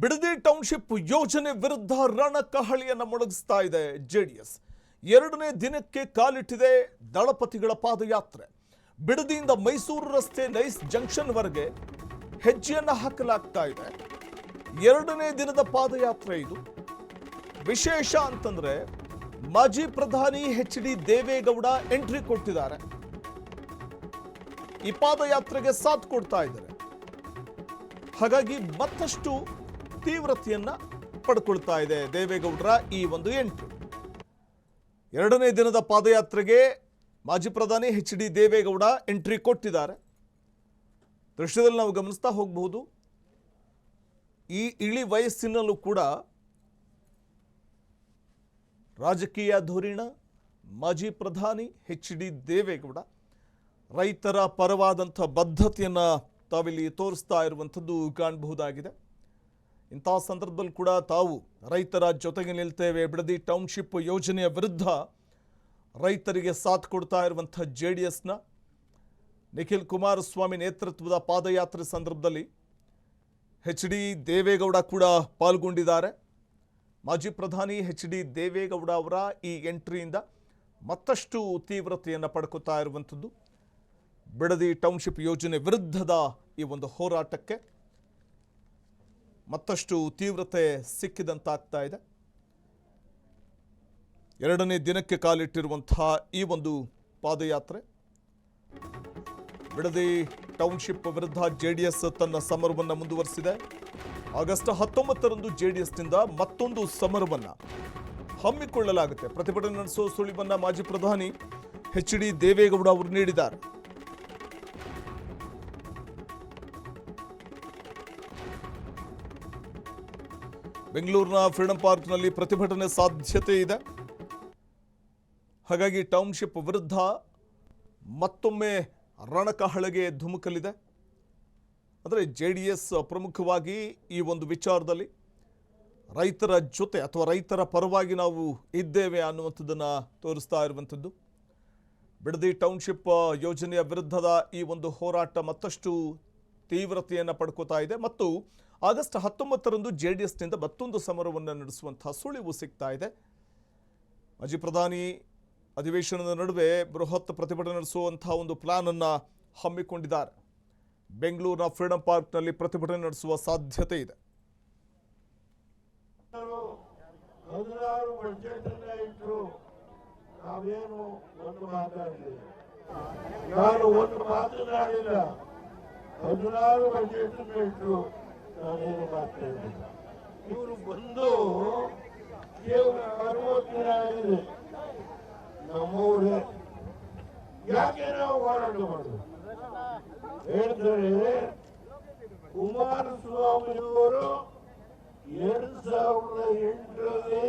Bidadi township ಯೋಜನೆ ವಿರುದ್ಧ ರಣಕಹಳಿಯನ್ನು ಮೊಳಗಿಸ್ತಾ ಇದೆ ಜೆಡಿಎಸ್. ಎರಡನೇ ದಿನಕ್ಕೆ ಕಾಲಿಟ್ಟಿದೆ ದಳಪತಿಗಳ ಪಾದಯಾತ್ರೆ. ಬಿಡದಿಯಿಂದ ಮೈಸೂರು ರಸ್ತೆ ನೈಸ್ ಜಂಕ್ಷನ್ ವರೆಗೆ ಹೆಜ್ಜೆಯನ್ನು ಹಾಕಲಾಗ್ತಾ ಇದೆ. ಎರಡನೇ ದಿನದ ಪಾದಯಾತ್ರೆ ಇದು. ವಿಶೇಷ ಅಂತಂದ್ರೆ ಮಾಜಿ ಪ್ರಧಾನಿ ಎಚ್.ಡಿ. ದೇವೇಗೌಡ ಎಂಟ್ರಿ ಕೊಟ್ಟಿದ್ದಾರೆ. ಈ ಪಾದಯಾತ್ರೆಗೆ ಸಾಥ್ ಕೊಡ್ತಾ ಇದ್ದಾರೆ. ಹಾಗಾಗಿ ಮತ್ತಷ್ಟು ತೀವ್ರತೆಯನ್ನ ಪಡ್ಕೊಳ್ತಾ ಇದೆ ದೇವೇಗೌಡರ ಈ ಒಂದು ಎಂಟ್ರಿ. ಎರಡನೇ ದಿನದ ಪಾದಯಾತ್ರೆಗೆ ಮಾಜಿ ಪ್ರಧಾನಿ ಎಚ್.ಡಿ. ದೇವೇಗೌಡ ಎಂಟ್ರಿ ಕೊಟ್ಟಿದ್ದಾರೆ. ದೃಶ್ಯದಲ್ಲಿ ನಾವು ಗಮನಿಸ್ತಾ ಹೋಗಬಹುದು. ಈ ಇಳಿ ವಯಸ್ಸಿನಲ್ಲೂ ಕೂಡ ರಾಜಕೀಯ ಧುರೀಣ ಮಾಜಿ ಪ್ರಧಾನಿ ಎಚ್.ಡಿ. ದೇವೇಗೌಡ ರೈತರ ಪರವಾದಂಥ ಬದ್ಧತೆಯನ್ನು ತಾವಿಲ್ಲಿ ತೋರಿಸ್ತಾ ಇರುವಂಥದ್ದು ಕಾಣಬಹುದಾಗಿದೆ. ಇಂತಹ ಸಂದರ್ಭದಲ್ಲಿ ಕೂಡ ತಾವು ರೈತರ ಜೊತೆಗೆ ನಿಲ್ತೇವೆ, ಬಿಡದಿ ಟೌನ್ಶಿಪ್ ಯೋಜನೆಯ ವಿರುದ್ಧ ರೈತರಿಗೆ ಸಾಥ್ ಕೊಡ್ತಾ ಇರುವಂಥ ಜೆಡಿಎಸ್ನ ನಿಖಿಲ್ ಕುಮಾರಸ್ವಾಮಿ ನೇತೃತ್ವದ ಪಾದಯಾತ್ರೆ ಸಂದರ್ಭದಲ್ಲಿ ಎಚ್.ಡಿ. ದೇವೇಗೌಡ ಕೂಡ ಪಾಲ್ಗೊಂಡಿದ್ದಾರೆ. ಮಾಜಿ ಪ್ರಧಾನಿ ಎಚ್.ಡಿ. ದೇವೇಗೌಡ ಅವರ ಈ ಎಂಟ್ರಿಯಿಂದ ಮತ್ತಷ್ಟು ತೀವ್ರತೆಯನ್ನು ಪಡ್ಕೊತಾ ಇರುವಂಥದ್ದು. ಬಿಡದಿ ಟೌನ್ಶಿಪ್ ಯೋಜನೆ ವಿರುದ್ಧದ ಈ ಒಂದು ಹೋರಾಟಕ್ಕೆ ಮತ್ತಷ್ಟು ತೀವ್ರತೆ ಸಿಕ್ಕಿದಂತಾಗ್ತಾ ಇದೆ. ಎರಡನೇ ದಿನಕ್ಕೆ ಕಾಲಿಟ್ಟಿರುವಂತಹ ಈ ಒಂದು ಪಾದಯಾತ್ರೆ ಬಿಡದಿ ಟೌನ್ಶಿಪ್ ವಿರುದ್ಧ ಜೆಡಿಎಸ್ ತನ್ನ ಸಮರವನ್ನು ಮುಂದುವರಿಸಿದೆ. ಆಗಸ್ಟ್ 19ರಂದು ಜೆಡಿಎಸ್ನಿಂದ ಮತ್ತೊಂದು ಸಮರವನ್ನು ಹಮ್ಮಿಕೊಳ್ಳಲಾಗುತ್ತೆ. ಪ್ರತಿಭಟನೆ ನಡೆಸುವ ಸುಳಿವನ್ನು ಮಾಜಿ ಪ್ರಧಾನಿ ಎಚ್.ಡಿ. ದೇವೇಗೌಡ ಅವರು ನೀಡಿದ್ದಾರೆ. ಬೆಂಗಳೂರಿನ ಫ್ರೀಡಂ ಪಾರ್ಕ್ನಲ್ಲಿ ಪ್ರತಿಭಟನೆ ಸಾಧ್ಯತೆ ಇದೆ. ಹಾಗಾಗಿ ಟೌನ್ಶಿಪ್ ವಿರುದ್ಧ ಮತ್ತೊಮ್ಮೆ ರಣಕಹಳೆಗೆ ಧುಮುಕಲಿದೆ. ಅಂದರೆ ಜೆಡಿಎಸ್ ಪ್ರಮುಖವಾಗಿ ಈ ಒಂದು ವಿಚಾರದಲ್ಲಿ ರೈತರ ಜೊತೆ ಅಥವಾ ರೈತರ ಪರವಾಗಿ ನಾವು ಇದ್ದೇವೆ ಅನ್ನುವಂಥದ್ದನ್ನು ತೋರಿಸ್ತಾ ಇರುವಂಥದ್ದು. ಬಿಡದಿ ಟೌನ್ಶಿಪ್ ಯೋಜನೆಯ ವಿರುದ್ಧದ ಈ ಒಂದು ಹೋರಾಟ ಮತ್ತಷ್ಟು ತೀವ್ರತೆಯನ್ನು ಪಡ್ಕೋತಾ ಇದೆ ಮತ್ತು ಆಗಸ್ಟ್ 19ರಂದು ಜೆಡಿಎಸ್ನಿಂದ ಮತ್ತೊಂದು ಸಮರವನ್ನು ನಡೆಸುವಂತಹ ಸುಳಿವು ಸಿಗ್ತಾ ಇದೆ. ಮಾಜಿ ಪ್ರಧಾನಿ ಅಧಿವೇಶನದ ನಡುವೆ ಬೃಹತ್ ಪ್ರತಿಭಟನೆ ನಡೆಸುವಂತಹ ಒಂದು ಪ್ಲಾನ್ ಅನ್ನು ಹಮ್ಮಿಕೊಂಡಿದ್ದಾರೆ. ಬೆಂಗಳೂರಿನ ಫ್ರೀಡಂ ಪಾರ್ಕ್ನಲ್ಲಿ ಪ್ರತಿಭಟನೆ ನಡೆಸುವ ಸಾಧ್ಯತೆ ಇದೆ. ಇವರು ಬಂದು ಕೇವಲ 60 ದಿನ ಆಗಿದೆ. ನಮ್ಮವ್ರೆ ಯಾಕೆ ನಾವು ಹೋರಾಟ ಮಾಡೋದು ಹೇಳ್ತಾರೆ. ಕುಮಾರಸ್ವಾಮಿಯವರು 2008ರಲ್ಲಿ